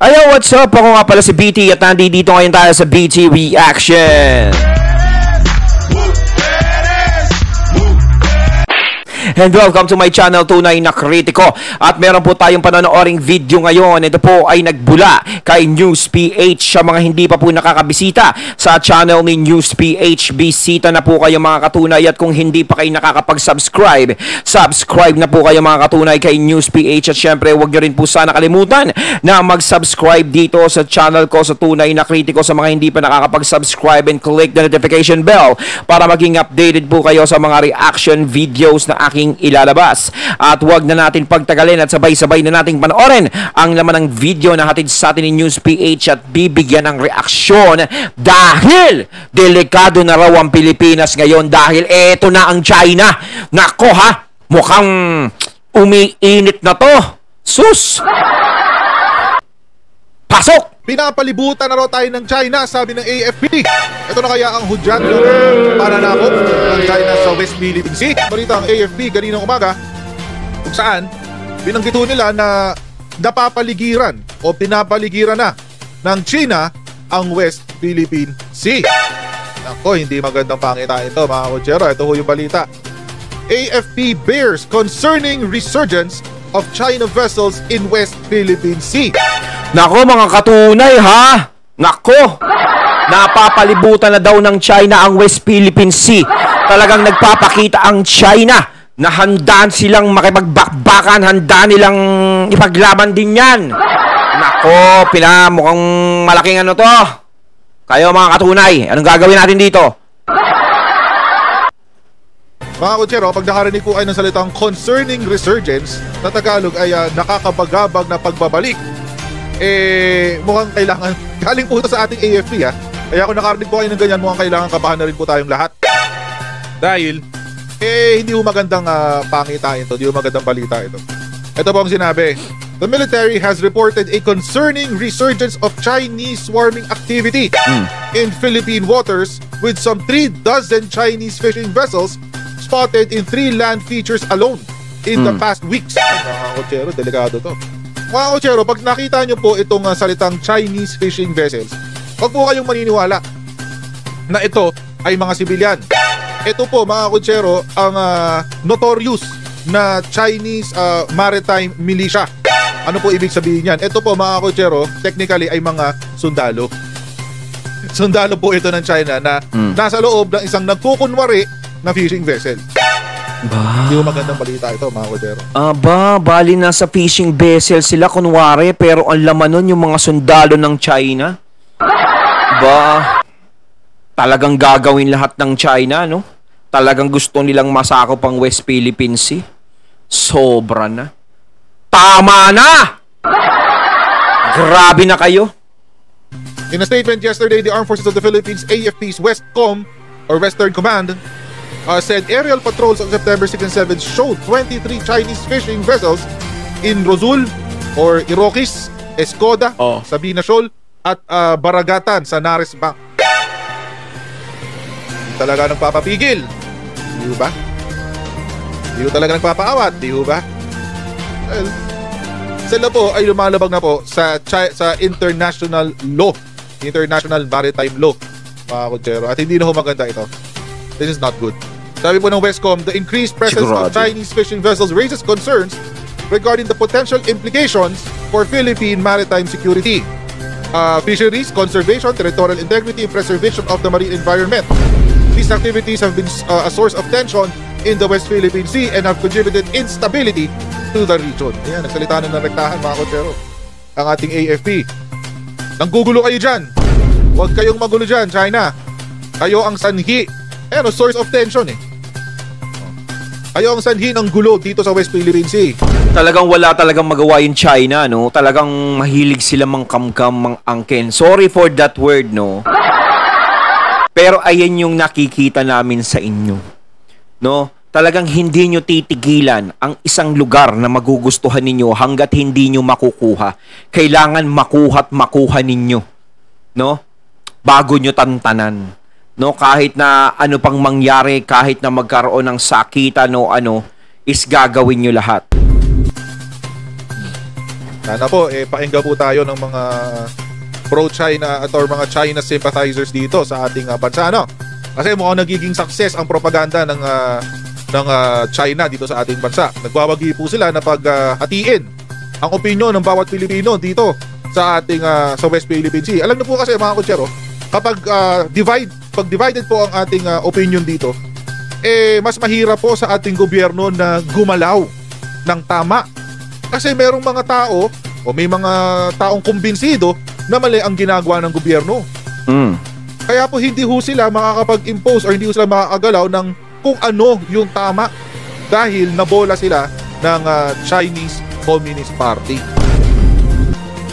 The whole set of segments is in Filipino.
Ayo, what's up? Ako nga pala si BT at nandito ngayon tayo sa BT Reaction. And welcome to my channel, Tunay na Kritiko. At meron po tayong panonooring video ngayon. Ito po ay nagbula kay News PH. Sa mga hindi pa po nakakabisita sa channel ni News PH, bisita na po kayo mga katunay. At kung hindi pa kayo nakakapag-subscribe, subscribe na po kayo mga katunay kay News PH. At syempre, huwag nyo rin po sana kalimutan na mag-subscribe dito sa channel ko sa Tunay na Kritiko sa mga hindi pa nakakapag-subscribe, and click the notification bell para maging updated po kayo sa mga reaction videos na aking ilalabas. At huwag na natin pagtagalin at sabay-sabay na nating panoorin ang laman ng video na hatid sa atin ni News PH at bibigyan ng reaksyon dahil delikado na raw ang Pilipinas ngayon dahil eto na ang China. Nako ha, mukhang umiinit na to. Sus! Pasok! Pinapalibutan na raw tayo ng China, sabi ng AFP. Ito na kaya ang hudyat ng pananakop ng China sa West Philippine Sea. Balita ang AFP kaninang umaga kung saan binanggit nila na napapaligiran o pinapaligiran na ng China ang West Philippine Sea. Nako, hindi magandang pangitain ito mga kutsero. Ito ho yung balita. AFP bears concerning resurgence of China vessels in West Philippine Sea. Nako mga katunay ha! Nako! Napapalibutan na daw ng China ang West Philippine Sea. Talagang nagpapakita ang China na handa silang makipagbakbakan, handa nilang ipaglaban din yan. Nako, mukhang malaking ano to. Kayo mga katunay, anong gagawin natin dito? Mga kutsero, pag nakarinig po ay ng salitang concerning resurgence, na Tagalog ay nakakabagabag na pagbabalik, mukhang kailangan, galing po ito sa ating AFP kaya kung nakarinig po kayo ng ganyan, mukhang kailangan kabahan na rin po tayong lahat. Dahil, hindi po magandang pangitain ito, hindi po magandang balita ito. Ito po ang sinabi, the military has reported a concerning resurgence of Chinese swarming activity in Philippine waters with some 3 dozen Chinese fishing vessels spotted in 3 land features alone in the past weeks. Mga kutsero, delikado to. Mga kutsero, pag nakita nyo po itong salitang Chinese fishing vessels, huwag po kayong maniniwala na ito ay mga sibilyan. Ito po mga kutsero, ang notorious na Chinese maritime militia. Ano po ibig sabihin yan? Ito po mga kutsero, technically ay mga sundalo. Sundalo po ito ng China na nasa loob ng isang nagkukunwari na fishing vessel. Hindi mo magandang balita ito mga kutsero. Bali na sa fishing vessel sila kunwari, pero ang laman nun yung mga sundalo ng China. Talagang gagawin lahat ng China, no? Talagang gusto nilang masakop ang West Philippine Sea. Sobra na. Tama na! Grabe na kayo. In a statement yesterday, the Armed Forces of the Philippines, AFP's Westcom or Western Command, said aerial patrols on September 6 and 7 showed 23 Chinese fishing vessels in Rosul or Iroquis, Escoda, Sabina Shoal at Baragatan sa Nares Bank. Talaga nagpapapigil. Di ba? Di talaga nagpapaawat. Di ba? Well, sila po ay lumalabag na po sa international law, international maritime law, mga kutsero. At hindi na ho maganda ito. This is not good. Sabi po ng Westcom, the increased presence of Chinese fishing vessels raises concerns regarding the potential implications for Philippine maritime security, fisheries, conservation, territorial integrity, and preservation of the marine environment. These activities have been a source of tension in the West Philippine Sea and have contributed instability to the region. Ayan, nagsalita na ng rektahan mga kutsero ang ating AFP. Nanggugulo kayo dyan. Huwag kayong magulo dyan, China. Kayo ang sanhi. Ayan, source of tension Kayo ang sanhi ng gulo dito sa West Philippine Sea. Talagang wala talagang magawa yung China, no? Talagang mahilig sila mangkamkam, mangangken. Sorry for that word, no? Pero ayan yung nakikita namin sa inyo. No? Talagang hindi nyo titigilan ang isang lugar na magugustuhan ninyo hanggat hindi nyo makukuha. Kailangan makuha ninyo. No? Bago nyo tantanan. No, kahit na ano pang mangyari, kahit na magkaroon ng sakitan o ano, is gagawin nyo lahat. Sana po, painggan po tayo ng mga pro-China at or mga China sympathizers dito sa ating bansa, no? Kasi mukhang nagiging success ang propaganda ng China dito sa ating bansa. Nagwawagi po sila na paghatiin ang opinyon ng bawat Pilipino dito sa ating sa West Philippine Sea. Alam niyo po kasi mga kutsero, kapag pag divided po ang ating opinion dito, mas mahirap po sa ating gobyerno na gumalaw ng tama. Kasi merong mga tao o may mga taong kumbinsido na mali ang ginagawa ng gobyerno. Kaya po hindi ho sila makakapag-impose o hindi ho sila makakagalaw ng kung ano yung tama dahil nabola sila ng Chinese Communist Party.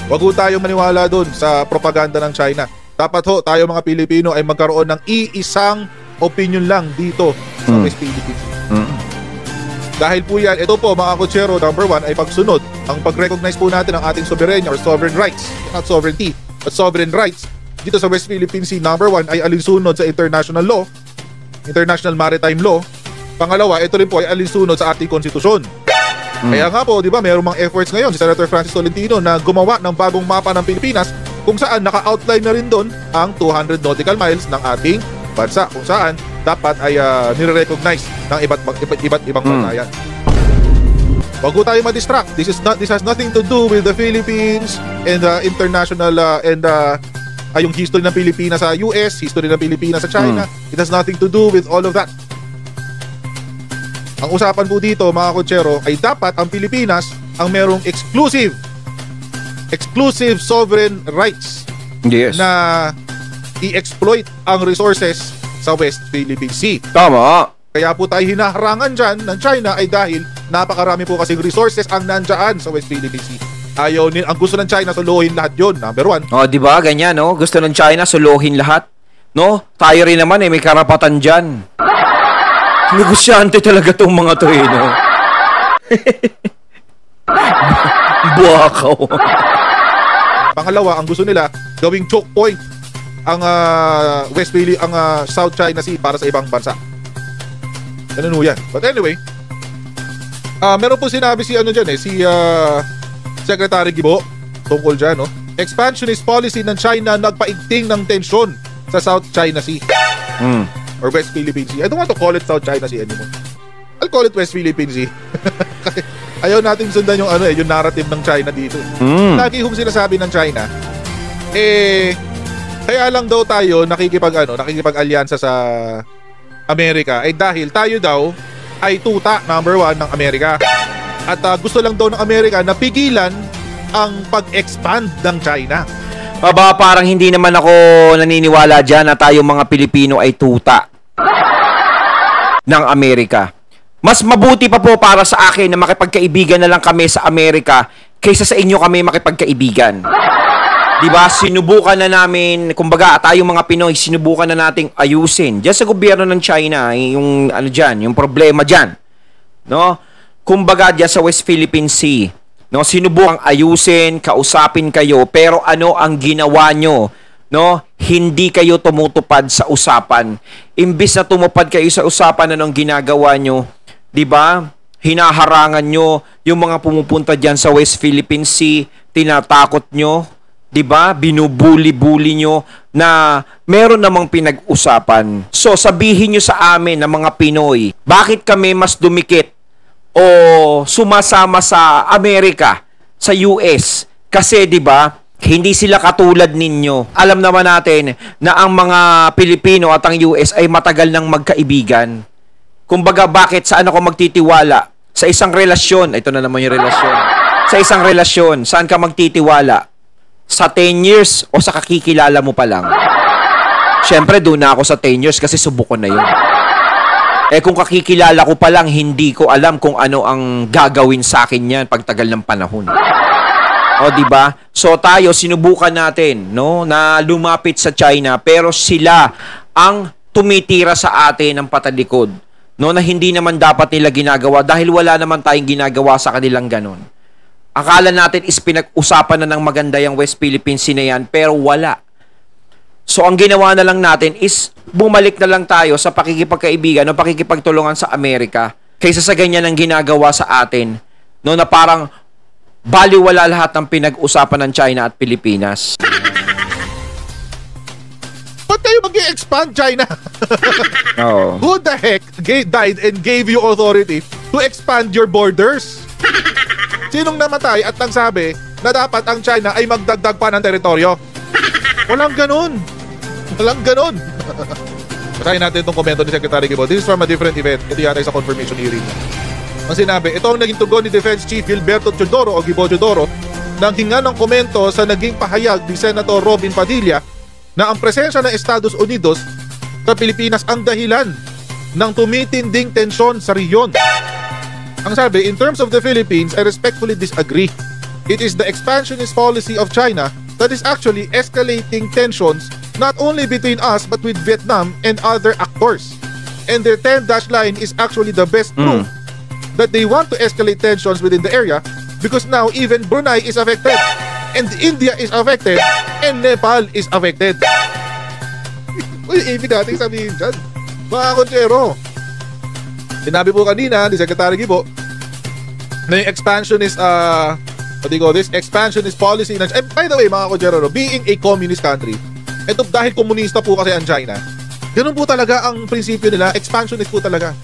Wag ho tayong maniwala doon sa propaganda ng China. Dapat ho tayo mga Pilipino ay magkaroon ng iisang opinion lang dito sa West Philippines. Dahil po yan, ito po mga kutsero, number 1 ay pagsunod. Ang pag-recognize po natin ng ating soberanya or sovereign rights, not sovereignty, but sovereign rights dito sa West Philippine Sea. Number 1 ay alinsunod sa international law, international maritime law. Pangalawa, ito rin po ay alinsunod sa ating konstitusyon. Kaya nga po, di ba, mayroong mga efforts ngayon si Senator Francis Tolentino na gumawa ng bagong mapa ng Pilipinas kung saan naka-outline na rin doon ang 200 nautical miles ng ating bansa, kung saan dapat ay nire-recognize ng iba't ibang bansayan. Wag po tayo ma-distract. This has nothing to do with the Philippines and international yung history ng Pilipinas sa US, history ng Pilipinas sa China. It has nothing to do with all of that. Ang usapan po dito mga kutsero ay dapat ang Pilipinas ang merong exclusive sovereign rights na i-exploit ang resources sa West Philippine Sea. Tama. Kaya po tayo hinaharangan dyan ng China ay dahil napakarami po kasing resources ang nandyan sa West Philippine Sea. Ang gusto ng China suluhin lahat yun, number 1. Oh, di ba? Ganyan, no? Gusto ng China suluhin lahat. No? Tayo rin naman may karapatan dyan. Negosyante talaga tong mga to, no? Buwakaw. Pangalawa, ang gusto nila gawing choke point ang South China Sea para sa ibang bansa. Ganun ho yan. But anyway, meron po sinabi si Secretary Gibo tungkol dyan, no? Expansionist policy ng China nagpaigting ng tensyon sa South China Sea. Or West Philippine Sea. I don't want to call it South China Sea anymore. I'll call it West Philippine Sea. Kasi ayaw natin sundan yung yung narrative ng China dito. Lagi hong sinasabi ng China, kaya lang daw tayo nakikipag-alyansa sa Amerika ay dahil tayo daw ay tuta number 1 ng Amerika. At gusto lang daw ng Amerika na pigilan ang pag-expand ng China. Parang hindi naman ako naniniwala dyan na tayo mga Pilipino ay tuta ng Amerika. Mas mabuti pa po para sa akin na makipagkaibigan na lang kami sa Amerika kaysa sa inyo kami makipagkaibigan. Diba? Sinubukan na namin, kumbaga tayong mga Pinoy, sinubukan na nating ayusin diyan sa gobyerno ng China, yung yung problema diyan. No? Kumbaga diyan sa West Philippine Sea, no, sinubukang ayusin, kausapin kayo, pero ano ang ginawa nyo? No? Hindi kayo tumutupad sa usapan. Imbis na tumupad kayo sa usapan, anong ginagawa nyo? 'Di ba? Hinaharangan nyo yung mga pumupunta diyan sa West Philippine Sea, tinatakot nyo. 'Di ba? Binubuli-buli nyo na meron namang pinag-usapan. So sabihin nyo sa amin na mga Pinoy, bakit kami mas dumikit o sumasama sa Amerika, sa US? Kasi 'di ba, hindi sila katulad ninyo. Alam naman natin na ang mga Pilipino at ang US ay matagal nang magkaibigan. Kumbaga, bakit saan ako magtitiwala? Sa isang relasyon, ito na naman yung relasyon. Sa isang relasyon, saan ka magtitiwala? Sa 10 years o sa kakikilala mo pa lang? Siyempre, doon na ako sa 10 years kasi subok ko na yun. Kung kakikilala ko pa lang, hindi ko alam kung ano ang gagawin sa akin yan pagtagal ng panahon. O, diba? So, tayo, sinubukan natin, no, na lumapit sa China, pero sila ang tumitira sa atin ng patalikod, no, na hindi naman dapat nila ginagawa dahil wala naman tayong ginagawa sa kanilang ganon. Akala natin is pinag-usapan na ng maganda yung West Philippine Sea na yan, pero wala. So, ang ginawa na lang natin is bumalik na lang tayo sa pakikipagkaibigan o pakikipagtulungan sa Amerika kaysa sa ganyan ang ginagawa sa atin, no, na parang baliwala lahat ng pinag-usapan ng China at Pilipinas. Ba't kayo mag-i-expand China? Oo. Who the heck died and gave you authority to expand your borders? Sinong namatay at nagsabi na dapat ang China ay magdagdag pa ng teritoryo? Walang ganun. Walang ganun. Basahin natin itong komento ni Secretary Guibo. This is from a different event. Ito yata sa confirmation hearing. Ang sinabi, ito ang naging tugon ni Defense Chief Gilberto Teodoro o Gibo Teodoro nang hinga ng komento sa naging pahayag ni Senator Robin Padilla na ang presensya ng Estados Unidos sa Pilipinas ang dahilan ng tumitinding tensyon sa riyon. Ang sabi, in terms of the Philippines, I respectfully disagree. It is the expansionist policy of China that is actually escalating tensions not only between us but with Vietnam and other actors. And their 10-dash line is actually the best proof that they want to escalate tensions within the area because now even Brunei is affected and India is affected and Nepal is affected. Uy, ibig natin sabihin dyan, mga konsyero. Sinabi po kanina ni Secretary Guibo na yung expansionist what do you call this? Expansionist policy na, by the way mga konsyero, being a communist country, ito dahil komunista po kasi ang China, ganun po talaga ang prinsipyo nila, expansionist po talaga.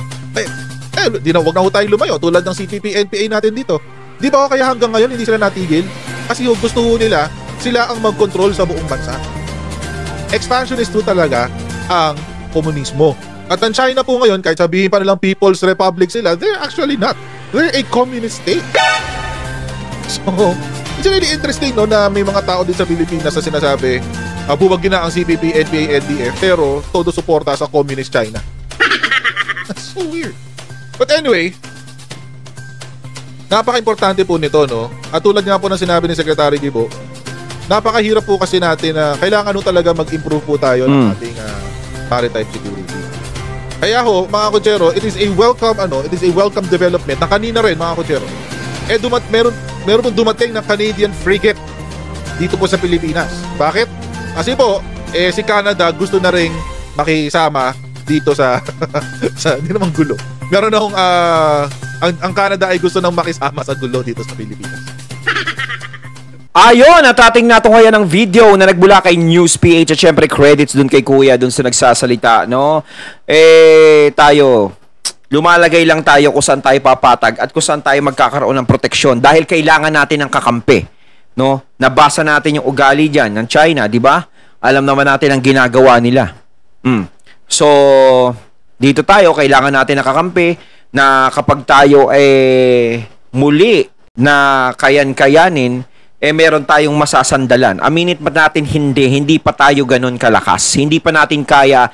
Wag na ho tayong lumayo tulad ng CPP, NPA natin dito. Di ba kaya hanggang ngayon hindi sila natigil? Kasi gusto ho nila, sila ang mag-control sa buong bansa. Expansionist po talaga ang komunismo. At ang China po ngayon, kahit sabihin pa nilang People's Republic sila, they're actually not. They're a communist state. So, it's really interesting no, na may mga tao din sa Pilipinas na sinasabi, buwagin na ang CPP, NPA, NDF, pero todo suporta sa communist China. That's so weird. But anyway, napaka-importante po nito, no? At tulad nga po ng sinabi ni Secretary Guibo, napakahirap po kasi natin na kailangan no talaga mag-improve po tayo ng ating maritime security. Kaya ho, mga kutsero, it is a welcome development na kanina rin, mga kutsero. Meron pong dumating ng Canadian frigate dito po sa Pilipinas. Bakit? Kasi po, si Canada gusto na ring makisama dito sa hindi naman gulo. Meron akong ang Canada ay gusto nang makisama sa gulo dito sa Pilipinas. Ayun, at ating nato ngayon ng video na nagbula kay News PH at syempre credits dun kay Kuya dun sa nagsasalita, no? Tayo, lumalagay lang tayo kung saan tayo papatag at kung saan tayo magkakaroon ng proteksyon dahil kailangan natin ng kakampi, no? Nabasa natin yung ugali dyan ng China, di ba? Alam naman natin ang ginagawa nila. So, dito tayo, kailangan natin ng kakampi na kapag tayo muli na kayan-kayanin, meron tayong masasandalan. Aminit ba natin hindi pa tayo ganun kalakas. Hindi pa natin kaya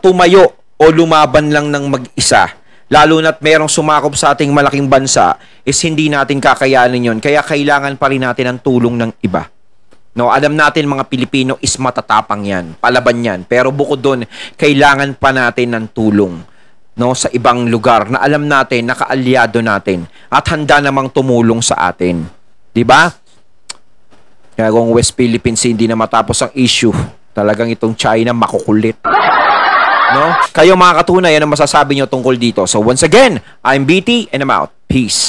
tumayo o lumaban lang ng mag-isa. Lalo na't merong sumakop sa ating malaking bansa is hindi natin kakayanin yon. Kaya kailangan pa rin natin ang tulong ng iba. No, alam natin mga Pilipino is matatapang yan, palaban yan. Pero bukod doon, kailangan pa natin ng tulong, no, sa ibang lugar na alam natin, nakaalyado natin at handa namang tumulong sa atin. 'Di ba? Kaya kung West Philippines hindi na matapos ang issue, talagang itong China makukulit. No? Kayo mga katunay, yan ang masasabi nyo tungkol dito. So once again, I'm BT and I'm out. Peace.